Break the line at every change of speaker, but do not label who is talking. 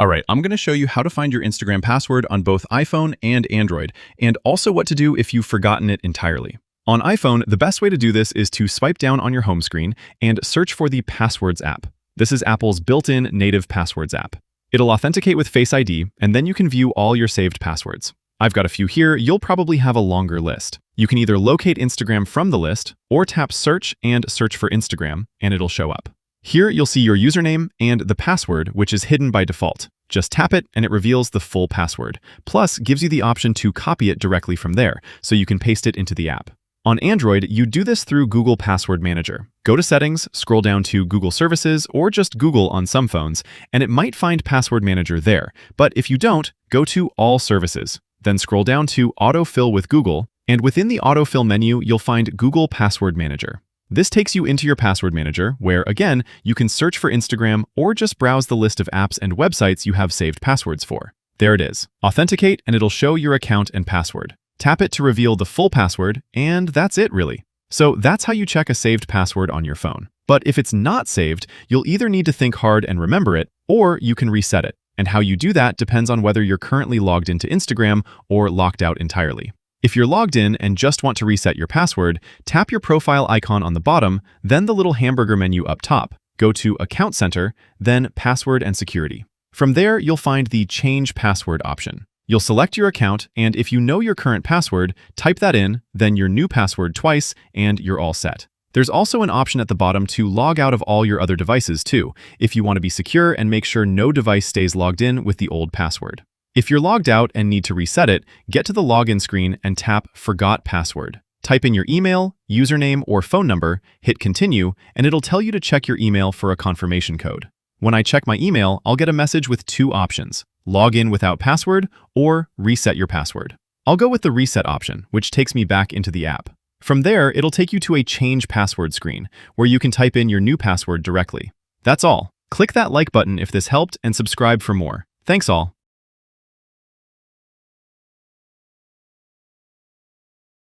All right, I'm going to show you how to find your Instagram password on both iPhone and Android, and also what to do if you've forgotten it entirely. On iPhone, the best way to do this is to swipe down on your home screen and search for the Passwords app. This is Apple's built-in native passwords app. It'll authenticate with Face ID, and then you can view all your saved passwords. I've got a few here. You'll probably have a longer list. You can either locate Instagram from the list or tap Search and search for Instagram, and it'll show up. Here, you'll see your username and the password, which is hidden by default. Just tap it and it reveals the full password, plus gives you the option to copy it directly from there, so you can paste it into the app. On Android, you do this through Google Password Manager. Go to Settings, scroll down to Google Services, or just Google on some phones, and it might find Password Manager there. But if you don't, go to All Services. Then scroll down to Autofill with Google, and within the Autofill menu, you'll find Google Password Manager. This takes you into your password manager, where, again, you can search for Instagram or just browse the list of apps and websites you have saved passwords for. There it is. Authenticate, and it'll show your account and password. Tap it to reveal the full password, and that's it, really. So that's how you check a saved password on your phone. But if it's not saved, you'll either need to think hard and remember it, or you can reset it. And how you do that depends on whether you're currently logged into Instagram or locked out entirely. If you're logged in and just want to reset your password, tap your profile icon on the bottom, then the little hamburger menu up top. Go to Account Center, then Password and Security. From there, you'll find the Change Password option. You'll select your account, and if you know your current password, type that in, then your new password twice, and you're all set. There's also an option at the bottom to log out of all your other devices too, if you want to be secure and make sure no device stays logged in with the old password. If you're logged out and need to reset it, get to the login screen and tap Forgot Password. Type in your email, username, or phone number, hit Continue, and it'll tell you to check your email for a confirmation code. When I check my email, I'll get a message with two options: log in without password or reset your password. I'll go with the reset option, which takes me back into the app. From there, it'll take you to a Change Password screen, where you can type in your new password directly. That's all. Click that like button if this helped and subscribe for more. Thanks all.